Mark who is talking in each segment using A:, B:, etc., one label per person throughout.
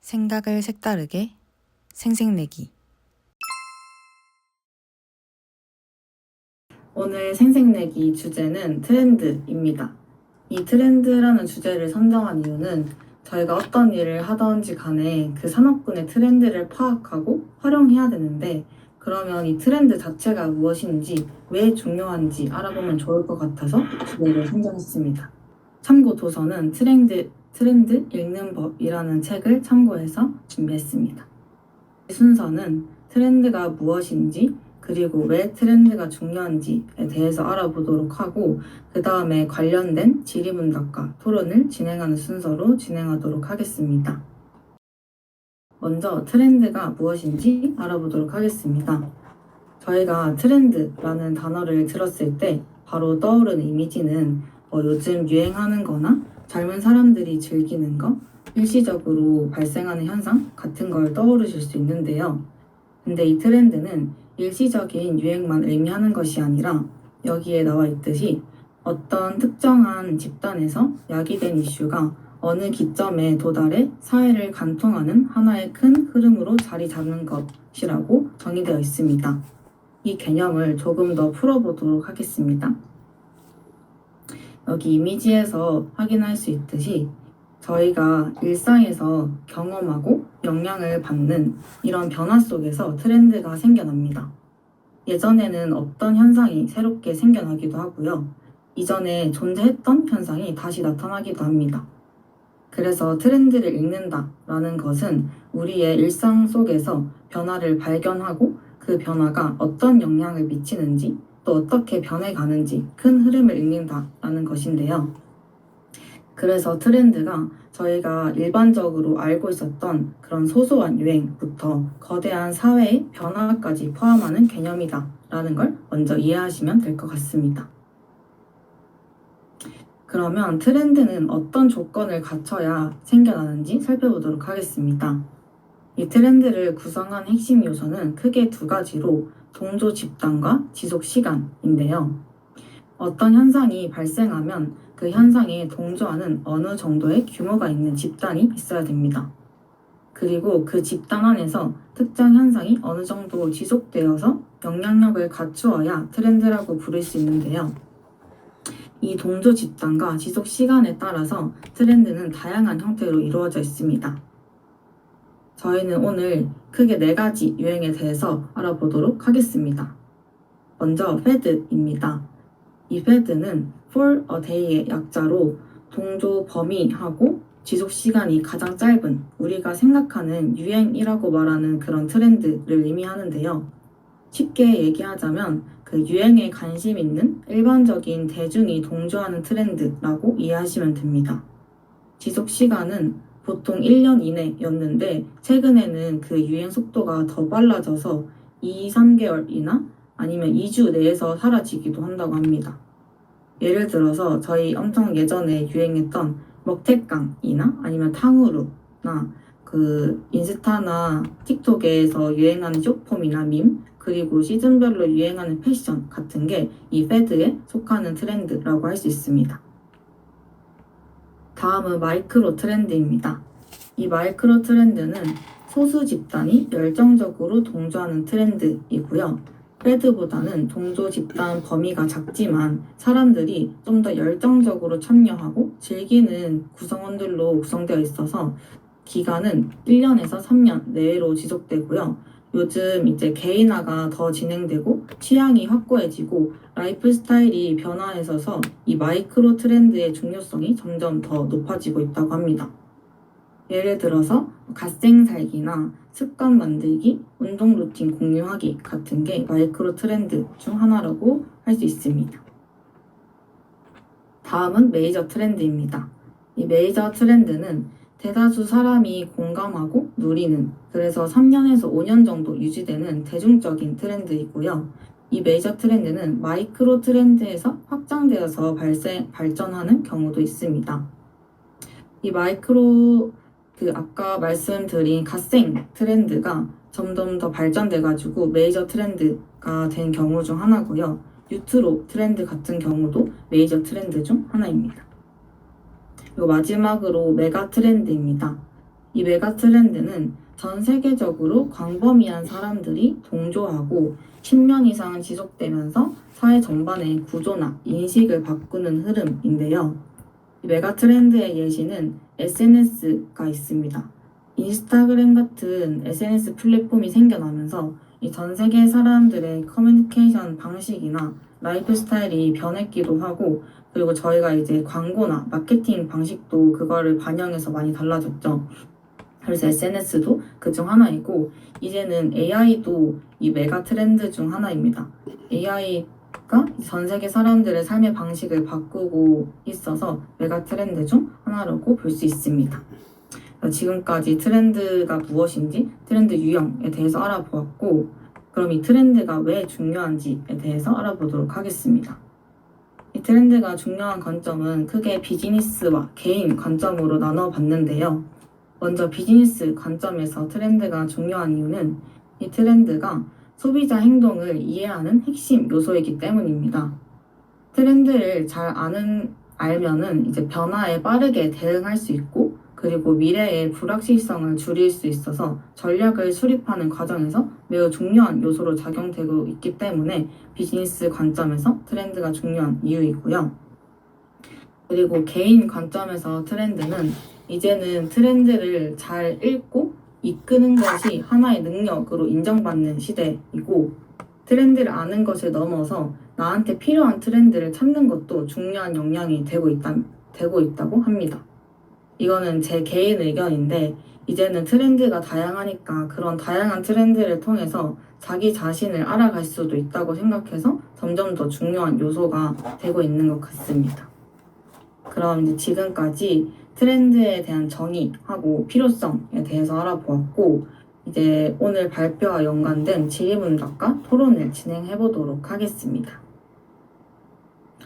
A: 생각을 색다르게 생색내기.
B: 오늘 생색내기 주제는 트렌드입니다. 이 트렌드라는 주제를 선정한 이유는 저희가 어떤 일을 하던지 간에 그 산업군의 트렌드를 파악하고 활용해야 되는데, 그러면 이 트렌드 자체가 무엇인지, 왜 중요한지 알아보면 좋을 것 같아서 주제를 선정했습니다. 참고 도서는 트렌드 읽는 법이라는 책을 참고해서 준비했습니다. 순서는 트렌드가 무엇인지, 그리고 왜 트렌드가 중요한지에 대해서 알아보도록 하고, 그 다음에 관련된 질의문답과 토론을 진행하는 순서로 진행하도록 하겠습니다. 먼저 트렌드가 무엇인지 알아보도록 하겠습니다. 저희가 트렌드라는 단어를 들었을 때 바로 떠오르는 이미지는 요즘 유행하는 거나 젊은 사람들이 즐기는 거, 일시적으로 발생하는 현상 같은 걸 떠오르실 수 있는데요. 근데 이 트렌드는 일시적인 유행만 의미하는 것이 아니라, 여기에 나와 있듯이 어떤 특정한 집단에서 야기된 이슈가 어느 기점에 도달해 사회를 관통하는 하나의 큰 흐름으로 자리 잡는 것이라고 정의되어 있습니다. 이 개념을 조금 더 풀어보도록 하겠습니다. 여기 이미지에서 확인할 수 있듯이 저희가 일상에서 경험하고 영향을 받는 이런 변화 속에서 트렌드가 생겨납니다. 예전에는 없던 현상이 새롭게 생겨나기도 하고요. 이전에 존재했던 현상이 다시 나타나기도 합니다. 그래서 트렌드를 읽는다라는 것은 우리의 일상 속에서 변화를 발견하고 그 변화가 어떤 영향을 미치는지, 또 어떻게 변해가는지 큰 흐름을 읽는다라는 것인데요. 그래서 트렌드가 저희가 일반적으로 알고 있었던 그런 소소한 유행부터 거대한 사회의 변화까지 포함하는 개념이다라는 걸 먼저 이해하시면 될 것 같습니다. 그러면 트렌드는 어떤 조건을 갖춰야 생겨나는지 살펴보도록 하겠습니다. 이 트렌드를 구성한 핵심 요소는 크게 두 가지로 동조 집단과 지속 시간인데요. 어떤 현상이 발생하면 그 현상에 동조하는 어느 정도의 규모가 있는 집단이 있어야 됩니다. 그리고 그 집단 안에서 특정 현상이 어느 정도 지속되어서 영향력을 갖추어야 트렌드라고 부를 수 있는데요. 이 동조 집단과 지속 시간에 따라서 트렌드는 다양한 형태로 이루어져 있습니다. 저희는 오늘 크게 4가지 유행에 대해서 알아보도록 하겠습니다. 먼저 패드입니다. 이 패드는 for a day의 약자로 동조 범위하고 지속 시간이 가장 짧은, 우리가 생각하는 유행이라고 말하는 그런 트렌드를 의미하는데요. 쉽게 얘기하자면 그 유행에 관심 있는 일반적인 대중이 동조하는 트렌드라고 이해하시면 됩니다. 지속 시간은 보통 1년 이내였는데, 최근에는 그 유행 속도가 더 빨라져서 2-3개월이나 아니면 2주 내에서 사라지기도 한다고 합니다. 예를 들어서 저희 엄청 예전에 유행했던 먹태깡이나 아니면 탕후루나 그 인스타나 틱톡에서 유행하는 숏폼이나 밈, 그리고 시즌별로 유행하는 패션 같은 게 이 패드에 속하는 트렌드라고 할 수 있습니다. 다음은 마이크로 트렌드입니다. 이 마이크로 트렌드는 소수 집단이 열정적으로 동조하는 트렌드이고요. 패드보다는 동조 집단 범위가 작지만 사람들이 좀 더 열정적으로 참여하고 즐기는 구성원들로 구성되어 있어서 기간은 1년에서 3년 내외로 지속되고요. 요즘 이제 개인화가 더 진행되고 취향이 확고해지고 라이프 스타일이 변화해서서 이 마이크로 트렌드의 중요성이 점점 더 높아지고 있다고 합니다. 예를 들어서 갓생 살기나 습관 만들기, 운동 루틴 공유하기 같은 게 마이크로 트렌드 중 하나라고 할 수 있습니다. 다음은 메이저 트렌드입니다. 이 메이저 트렌드는 대다수 사람이 공감하고 누리는, 그래서 3년에서 5년 정도 유지되는 대중적인 트렌드이고요. 이 메이저 트렌드는 마이크로 트렌드에서 확장되어서 발전하는 경우도 있습니다. 이 마이크로 아까 말씀드린 갓생 트렌드가 점점 더 발전돼가지고 메이저 트렌드가 된 경우 중 하나고요. 뉴트로 트렌드 같은 경우도 메이저 트렌드 중 하나입니다. 그리고 마지막으로 메가 트렌드입니다. 이 메가 트렌드는 전 세계적으로 광범위한 사람들이 동조하고 10년 이상 지속되면서 사회 전반의 구조나 인식을 바꾸는 흐름인데요. 이 메가 트렌드의 예시는 SNS가 있습니다. 인스타그램 같은 SNS 플랫폼이 생겨나면서 이 전 세계 사람들의 커뮤니케이션 방식이나 라이프 스타일이 변했기도 하고, 그리고 저희가 이제 광고나 마케팅 방식도 그거를 반영해서 많이 달라졌죠. 그래서 SNS도 그중 하나이고, 이제는 AI도 이 메가 트렌드 중 하나입니다. AI가 전 세계 사람들의 삶의 방식을 바꾸고 있어서 메가 트렌드 중 하나라고 볼 수 있습니다. 지금까지 트렌드가 무엇인지, 트렌드 유형에 대해서 알아보았고, 그럼 이 트렌드가 왜 중요한지에 대해서 알아보도록 하겠습니다. 이 트렌드가 중요한 관점은 크게 비즈니스와 개인 관점으로 나눠봤는데요. 먼저 비즈니스 관점에서 트렌드가 중요한 이유는 이 트렌드가 소비자 행동을 이해하는 핵심 요소이기 때문입니다. 트렌드를 잘 알면은 이제 변화에 빠르게 대응할 수 있고, 그리고 미래의 불확실성을 줄일 수 있어서 전략을 수립하는 과정에서 매우 중요한 요소로 작용되고 있기 때문에 비즈니스 관점에서 트렌드가 중요한 이유이고요. 그리고 개인 관점에서 트렌드는 이제는 트렌드를 잘 읽고 이끄는 것이 하나의 능력으로 인정받는 시대이고, 트렌드를 아는 것을 넘어서 나한테 필요한 트렌드를 찾는 것도 중요한 역량이 되고 있다고 합니다. 이거는 제 개인 의견인데, 이제는 트렌드가 다양하니까 그런 다양한 트렌드를 통해서 자기 자신을 알아갈 수도 있다고 생각해서 점점 더 중요한 요소가 되고 있는 것 같습니다. 그럼 이제 지금까지 트렌드에 대한 정의하고 필요성에 대해서 알아보았고, 이제 오늘 발표와 연관된 질의문답과 토론을 진행해 보도록 하겠습니다.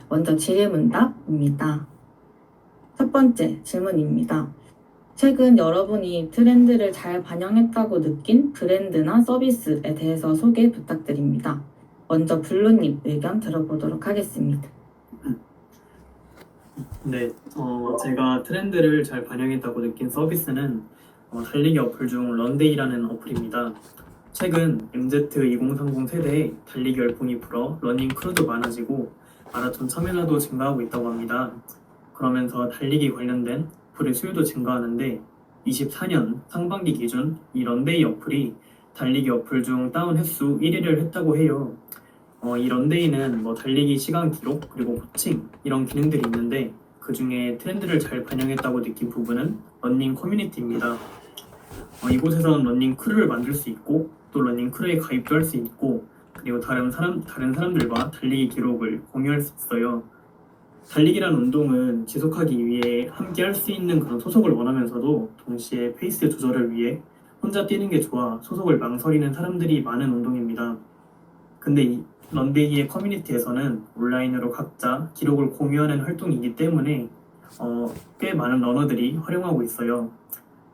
B: 먼저 질의문답입니다. 첫 번째 질문입니다. 최근 여러분이 트렌드를 잘 반영했다고 느낀 브랜드나 서비스에 대해서 소개 부탁드립니다. 먼저 블루님 의견 들어보도록 하겠습니다.
C: 네, 제가 트렌드를 잘 반영했다고 느낀 서비스는 달리기 어플 중 런데이라는 어플입니다. 최근 MZ2030 세대에 달리기 열풍이 불어 러닝 크루도 많아지고 마라톤 참여자도 증가하고 있다고 합니다. 그러면서 달리기 관련된 어플의 수요도 증가하는데 24년 상반기 기준 이 런데이 어플이 달리기 어플 중 다운 횟수 1위를 했다고 해요. 이 런데이는 달리기 시간 기록 그리고 코칭 이런 기능들이 있는데, 그 중에 트렌드를 잘 반영했다고 느낀 부분은 러닝 커뮤니티입니다. 이곳에서는 러닝 크루를 만들 수 있고, 또 러닝 크루에 가입도 할 수 있고, 그리고 다른 사람들과 달리기 기록을 공유할 수 있어요. 달리기란 운동은 지속하기 위해 함께 할 수 있는 그런 소속을 원하면서도 동시에 페이스 조절을 위해 혼자 뛰는 게 좋아 소속을 망설이는 사람들이 많은 운동입니다. 근데 이 런데이의 커뮤니티에서는 온라인으로 각자 기록을 공유하는 활동이기 때문에 꽤 많은 러너들이 활용하고 있어요.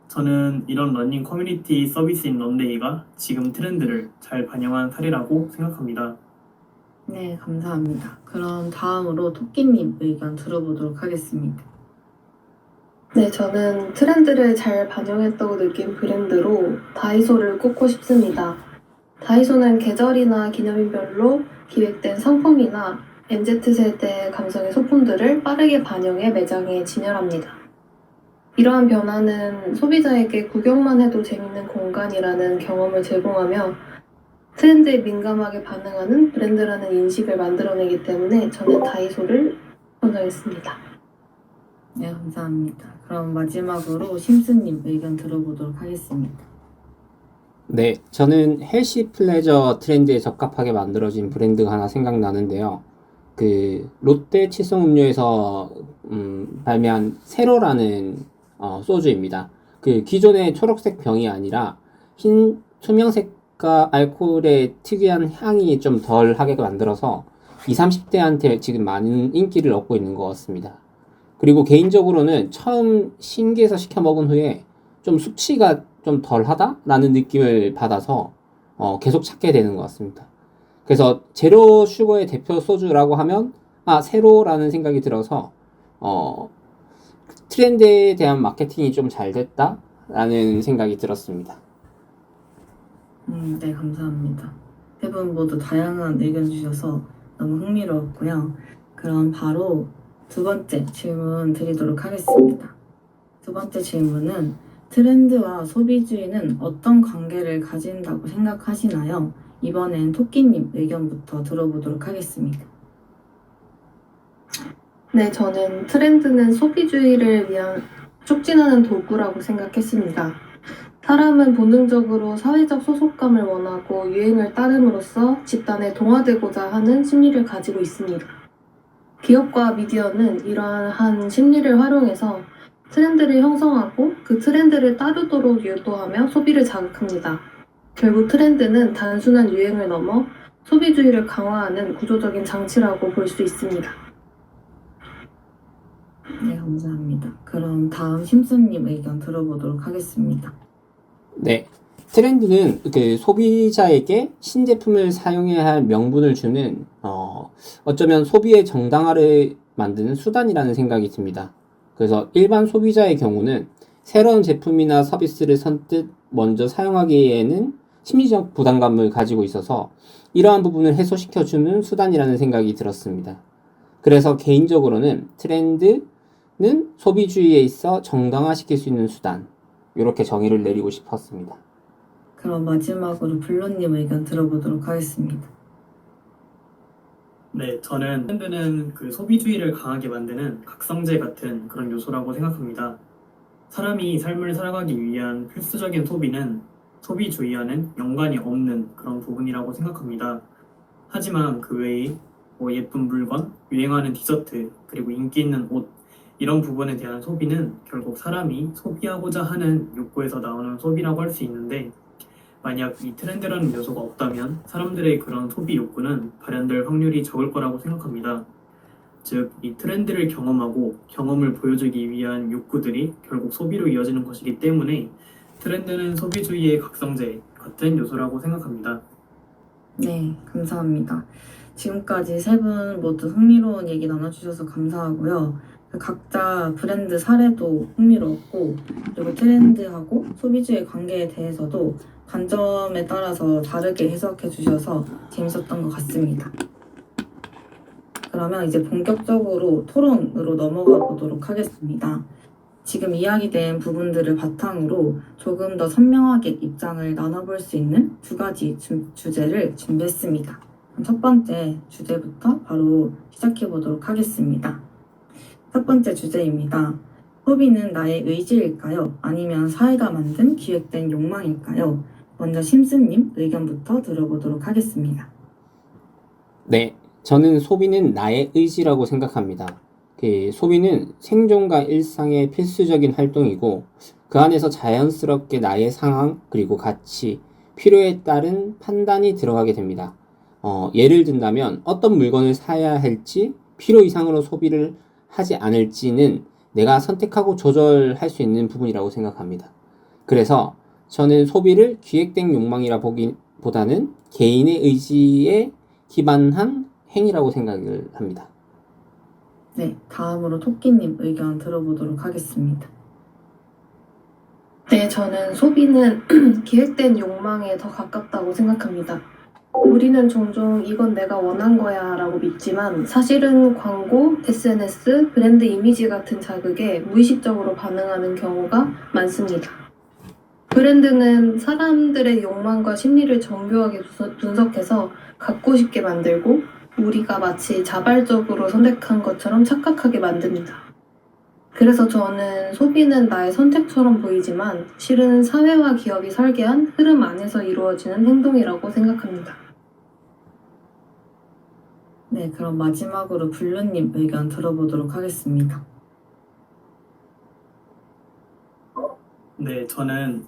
C: 저는 이런 러닝 커뮤니티 서비스인 런데이가 지금 트렌드를 잘 반영한 사례라고 생각합니다.
B: 네, 감사합니다. 그럼 다음으로 토끼님 의견 들어보도록 하겠습니다.
D: 네, 저는 트렌드를 잘 반영했다고 느낀 브랜드로 다이소를 꼽고 싶습니다. 다이소는 계절이나 기념일별로 기획된 상품이나 MZ세대 감성의 소품들을 빠르게 반영해 매장에 진열합니다. 이러한 변화는 소비자에게 구경만 해도 재밌는 공간이라는 경험을 제공하며 트렌드에 민감하게 반응하는 브랜드라는 인식을 만들어내기 때문에 저는 다이소를 선정했습니다.
B: 네, 감사합니다. 그럼 마지막으로 심스님 의견 들어보도록 하겠습니다.
E: 네, 저는 헬시 플레저 트렌드에 적합하게 만들어진 브랜드가 하나 생각나는데요. 그 롯데 칠성 음료에서 발매한 세로라는 소주입니다. 그 기존의 초록색 병이 아니라 흰 투명색과 알코올의 특이한 향이 좀 덜하게 만들어서 20, 30대한테 지금 많은 인기를 얻고 있는 것 같습니다. 그리고 개인적으로는 처음 신기해서 시켜 먹은 후에 좀 수치가 좀 덜하다? 라는 느낌을 받아서 계속 찾게 되는 것 같습니다. 그래서 제로 슈거의 대표 소주라고 하면 세로라는 생각이 들어서 트렌드에 대한 마케팅이 좀 잘 됐다? 라는 생각이 들었습니다.
B: 네, 감사합니다. 세 분 모두 다양한 의견 주셔서 너무 흥미로웠고요. 그럼 바로 두 번째 질문 드리도록 하겠습니다. 두 번째 질문은 트렌드와 소비주의는 어떤 관계를 가진다고 생각하시나요? 이번엔 토끼님 의견부터 들어보도록 하겠습니다.
D: 네, 저는 트렌드는 소비주의를 위한 촉진하는 도구라고 생각했습니다. 사람은 본능적으로 사회적 소속감을 원하고 유행을 따름으로써 집단에 동화되고자 하는 심리를 가지고 있습니다. 기업과 미디어는 이러한 심리를 활용해서 트렌드를 형성하고 그 트렌드를 따르도록 유도하며 소비를 자극합니다. 결국 트렌드는 단순한 유행을 넘어 소비주의를 강화하는 구조적인 장치라고 볼 수 있습니다.
B: 네, 감사합니다. 그럼 다음 심슨님 의견 들어보도록 하겠습니다.
E: 네. 트렌드는 그 소비자에게 신제품을 사용해야 할 명분을 주는 어쩌면 소비의 정당화를 만드는 수단이라는 생각이 듭니다. 그래서 일반 소비자의 경우는 새로운 제품이나 서비스를 선뜻 먼저 사용하기에는 심리적 부담감을 가지고 있어서 이러한 부분을 해소시켜주는 수단이라는 생각이 들었습니다. 그래서 개인적으로는 트렌드는 소비주의에 있어 정당화시킬 수 있는 수단, 이렇게 정의를 내리고 싶었습니다.
B: 그럼 마지막으로 블루님 의견 들어보도록 하겠습니다.
C: 네, 저는 트렌드는 그 소비주의를 강하게 만드는 각성제 같은 그런 요소라고 생각합니다. 사람이 삶을 살아가기 위한 필수적인 소비는 소비주의와는 연관이 없는 그런 부분이라고 생각합니다. 하지만 그 외에 예쁜 물건, 유행하는 디저트, 그리고 인기 있는 옷, 이런 부분에 대한 소비는 결국 사람이 소비하고자 하는 욕구에서 나오는 소비라고 할 수 있는데, 만약 이 트렌드라는 요소가 없다면 사람들의 그런 소비 욕구는 발현될 확률이 적을 거라고 생각합니다. 즉, 이 트렌드를 경험하고 경험을 보여주기 위한 욕구들이 결국 소비로 이어지는 것이기 때문에 트렌드는 소비주의의 각성제 같은 요소라고 생각합니다.
B: 네, 감사합니다. 지금까지 세 분 모두 흥미로운 얘기 나눠주셔서 감사하고요. 각자 브랜드 사례도 흥미로웠고, 그리고 트렌드하고 소비주의 관계에 대해서도 관점에 따라서 다르게 해석해 주셔서 재밌었던 것 같습니다. 그러면 이제 본격적으로 토론으로 넘어가 보도록 하겠습니다. 지금 이야기된 부분들을 바탕으로 조금 더 선명하게 입장을 나눠볼 수 있는 두 가지 주제를 준비했습니다. 그럼 첫 번째 주제부터 바로 시작해 보도록 하겠습니다. 첫 번째 주제입니다. 소비는 나의 의지일까요? 아니면 사회가 만든 기획된 욕망일까요? 먼저 심슨님 의견부터 들어보도록 하겠습니다.
E: 네, 저는 소비는 나의 의지라고 생각합니다. 소비는 생존과 일상의 필수적인 활동이고 그 안에서 자연스럽게 나의 상황 그리고 가치, 필요에 따른 판단이 들어가게 됩니다. 예를 든다면 어떤 물건을 사야 할지 필요 이상으로 소비를 하지 않을지는 내가 선택하고 조절할 수 있는 부분이라고 생각합니다. 그래서 저는 소비를 기획된 욕망이라 보기보다는 개인의 의지에 기반한 행위라고 생각을 합니다.
B: 네, 다음으로 토끼님 의견 들어보도록 하겠습니다.
D: 네, 저는 소비는 기획된 욕망에 더 가깝다고 생각합니다. 우리는 종종 이건 내가 원한 거야 라고 믿지만 사실은 광고, SNS, 브랜드 이미지 같은 자극에 무의식적으로 반응하는 경우가 많습니다. 브랜드는 사람들의 욕망과 심리를 정교하게 분석해서 갖고 싶게 만들고 우리가 마치 자발적으로 선택한 것처럼 착각하게 만듭니다. 그래서 저는 소비는 나의 선택처럼 보이지만 실은 사회와 기업이 설계한 흐름 안에서 이루어지는 행동이라고 생각합니다.
B: 네, 그럼 마지막으로 블루님 의견 들어보도록 하겠습니다.
C: 네, 저는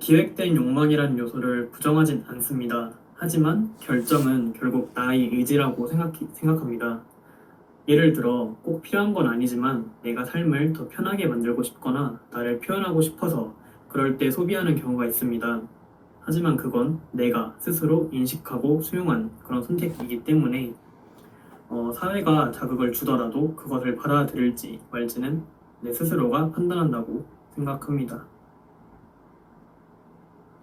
C: 기획된 욕망이라는 요소를 부정하진 않습니다. 하지만 결정은 결국 나의 의지라고 생각합니다. 예를 들어 꼭 필요한 건 아니지만 내가 삶을 더 편하게 만들고 싶거나 나를 표현하고 싶어서 그럴 때 소비하는 경우가 있습니다. 하지만 그건 내가 스스로 인식하고 수용한 그런 선택이기 때문에 사회가 자극을 주더라도 그것을 받아들일지 말지는 내 스스로가 판단한다고 생각합니다.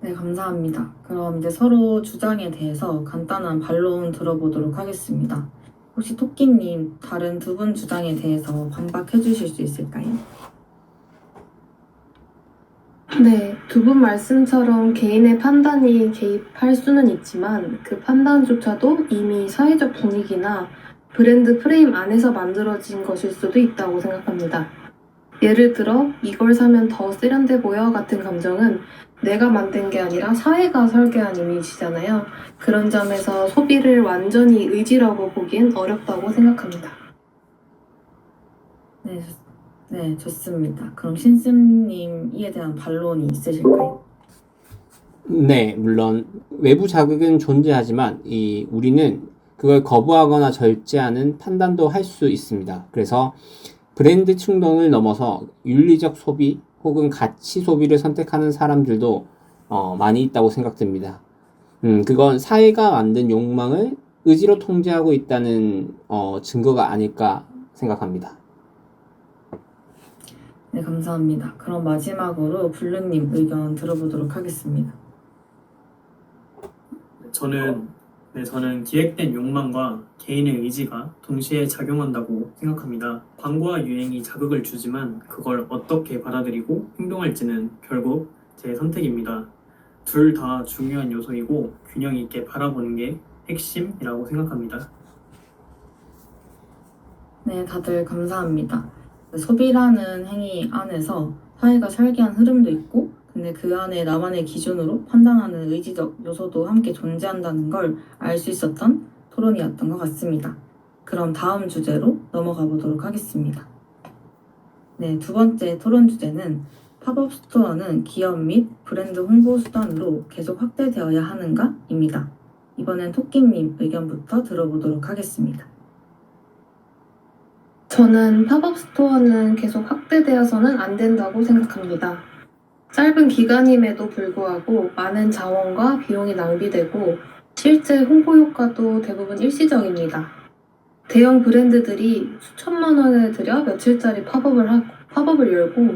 B: 네, 감사합니다. 그럼 이제 서로 주장에 대해서 간단한 반론 들어보도록 하겠습니다. 혹시 토끼님, 다른 두 분 주장에 대해서 반박해 주실 수 있을까요?
D: 네, 두 분 말씀처럼 개인의 판단이 개입할 수는 있지만 그 판단조차도 이미 사회적 분위기나 브랜드 프레임 안에서 만들어진 것일 수도 있다고 생각합니다. 예를 들어 이걸 사면 더 세련돼 보여 같은 감정은 내가 만든 게 아니라 사회가 설계한 이미지잖아요. 그런 점에서 소비를 완전히 의지라고 보기엔 어렵다고 생각합니다.
B: 네, 좋습니다. 그럼 신스님 이에 대한 반론이 있으실까요?
E: 네, 물론 외부 자극은 존재하지만 우리는 그걸 거부하거나 절제하는 판단도 할 수 있습니다. 그래서 브랜드 충동을 넘어서 윤리적 소비 혹은 가치 소비를 선택하는 사람들도 많이 있다고 생각됩니다. 그건 사회가 만든 욕망을 의지로 통제하고 있다는 증거가 아닐까 생각합니다.
B: 네, 감사합니다. 그럼 마지막으로 블루님 의견 들어보도록 하겠습니다.
C: 저는 기획된 욕망과 개인의 의지가 동시에 작용한다고 생각합니다. 광고와 유행이 자극을 주지만 그걸 어떻게 받아들이고 행동할지는 결국 제 선택입니다. 둘 다 중요한 요소이고 균형 있게 바라보는 게 핵심이라고 생각합니다.
B: 네, 다들 감사합니다. 소비라는 행위 안에서 사회가 설계한 흐름도 있고, 근데 그 안에 나만의 기준으로 판단하는 의지적 요소도 함께 존재한다는 걸 알 수 있었던 토론이었던 것 같습니다. 그럼 다음 주제로 넘어가 보도록 하겠습니다. 네, 두 번째 토론 주제는 팝업 스토어는 기업 및 브랜드 홍보 수단으로 계속 확대되어야 하는가?입니다. 이번엔 토끼님 의견부터 들어보도록 하겠습니다.
D: 저는 팝업 스토어는 계속 확대되어서는 안 된다고 생각합니다. 짧은 기간임에도 불구하고 많은 자원과 비용이 낭비되고 실제 홍보 효과도 대부분 일시적입니다. 대형 브랜드들이 수천만 원을 들여 며칠짜리 팝업을 열고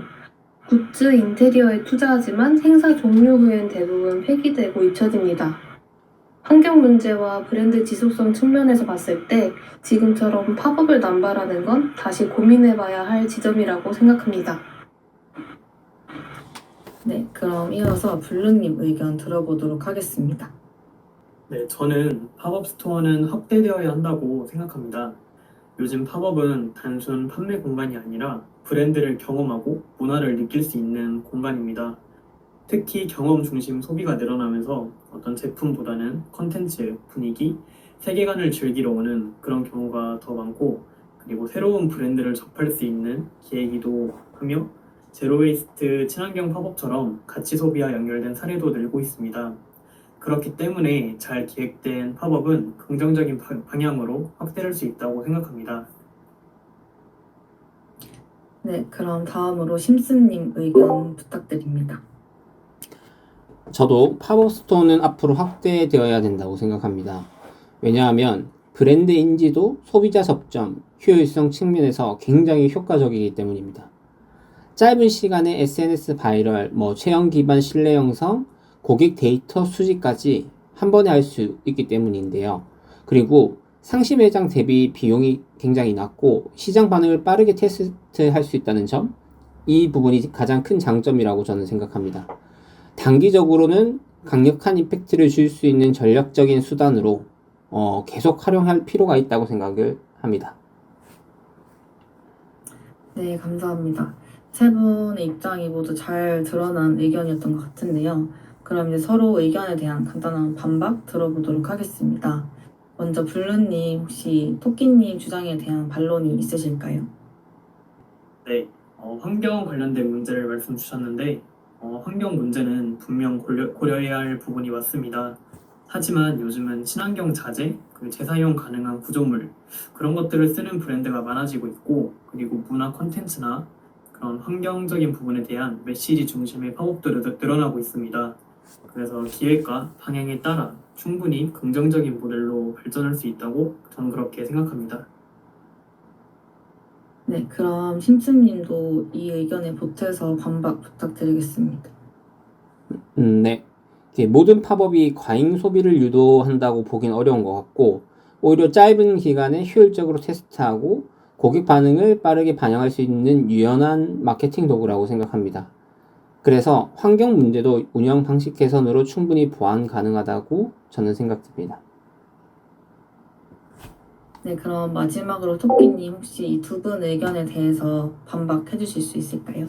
D: 굿즈 인테리어에 투자하지만 행사 종료 후엔 대부분 폐기되고 잊혀집니다. 환경 문제와 브랜드 지속성 측면에서 봤을 때 지금처럼 팝업을 남발하는 건 다시 고민해봐야 할 지점이라고 생각합니다.
B: 네, 그럼 이어서 블루님 의견 들어보도록 하겠습니다.
C: 네, 저는 팝업 스토어는 확대되어야 한다고 생각합니다. 요즘 팝업은 단순 판매 공간이 아니라 브랜드를 경험하고 문화를 느낄 수 있는 공간입니다. 특히 경험 중심 소비가 늘어나면서 어떤 제품보다는 컨텐츠, 분위기, 세계관을 즐기러 오는 그런 경우가 더 많고, 그리고 새로운 브랜드를 접할 수 있는 기회이기도 하며 제로웨이스트 친환경 팝업처럼 가치 소비와 연결된 사례도 늘고 있습니다. 그렇기 때문에 잘 기획된 팝업은 긍정적인 방향으로 확대할 수 있다고 생각합니다.
B: 네, 그럼 다음으로 심스님 의견 부탁드립니다.
E: 저도 팝업 스토어는 앞으로 확대되어야 된다고 생각합니다. 왜냐하면 브랜드 인지도, 소비자 접점, 효율성 측면에서 굉장히 효과적이기 때문입니다. 짧은 시간에 SNS 바이럴, 체험 기반 신뢰 형성, 고객 데이터 수집까지 한 번에 할 수 있기 때문인데요. 그리고 상시 매장 대비 비용이 굉장히 낮고 시장 반응을 빠르게 테스트할 수 있다는 점, 이 부분이 가장 큰 장점이라고 저는 생각합니다. 단기적으로는 강력한 임팩트를 줄 수 있는 전략적인 수단으로 계속 활용할 필요가 있다고 생각을 합니다.
B: 네, 감사합니다. 세 분의 입장이 모두 잘 드러난 의견이었던 것 같은데요. 그럼 이제 서로 의견에 대한 간단한 반박 들어보도록 하겠습니다. 먼저 블루님, 혹시 토끼님 주장에 대한 반론이 있으실까요?
C: 네, 환경 관련된 문제를 말씀 주셨는데 환경 문제는 분명 고려해야 할 부분이 맞습니다. 하지만 요즘은 친환경 자재, 재사용 가능한 구조물 그런 것들을 쓰는 브랜드가 많아지고 있고, 그리고 문화 콘텐츠나 그런 환경적인 부분에 대한 메시지 중심의 팝업도 늘어나고 있습니다. 그래서 기획과 방향에 따라 충분히 긍정적인 모델로 발전할 수 있다고 저는 그렇게 생각합니다.
B: 네, 그럼 심스님도 이 의견에 보태서 반박 부탁드리겠습니다.
E: 네. 이렇게 모든 팝업이 과잉 소비를 유도한다고 보긴 어려운 것 같고, 오히려 짧은 기간에 효율적으로 테스트하고 고객 반응을 빠르게 반영할 수 있는 유연한 마케팅 도구라고 생각합니다. 그래서 환경 문제도 운영 방식 개선으로 충분히 보완 가능하다고 저는 생각됩니다.
B: 네, 그럼 마지막으로 토끼님 혹시 이 두 분 의견에 대해서 반박해 주실 수 있을까요?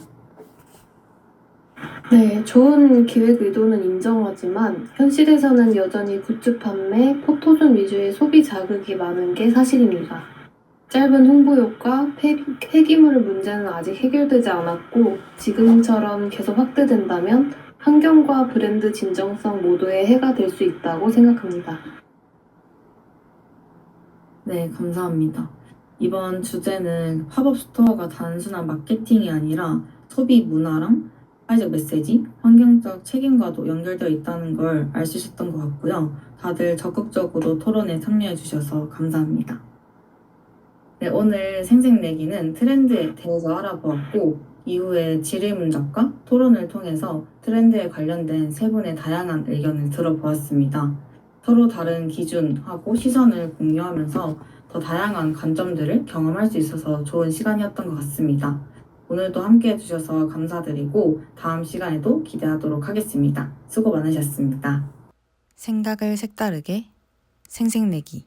D: 네, 좋은 기획 의도는 인정하지만 현실에서는 여전히 굿즈 판매, 포토존 위주의 소비 자극이 많은 게 사실입니다. 짧은 홍보 효과, 폐기물 문제는 아직 해결되지 않았고 지금처럼 계속 확대된다면 환경과 브랜드 진정성 모두에 해가 될 수 있다고 생각합니다.
B: 네, 감사합니다. 이번 주제는 팝업 스토어가 단순한 마케팅이 아니라 소비 문화랑 사회적 메시지, 환경적 책임과도 연결되어 있다는 걸 알 수 있었던 것 같고요. 다들 적극적으로 토론에 참여해 주셔서 감사합니다. 네, 오늘 생생내기는 트렌드에 대해서 알아보았고 이후에 질의문답과 토론을 통해서 트렌드에 관련된 세 분의 다양한 의견을 들어보았습니다. 서로 다른 기준하고 시선을 공유하면서 더 다양한 관점들을 경험할 수 있어서 좋은 시간이었던 것 같습니다. 오늘도 함께 해주셔서 감사드리고 다음 시간에도 기대하도록 하겠습니다. 수고 많으셨습니다.
A: 생각을 색다르게 생생내기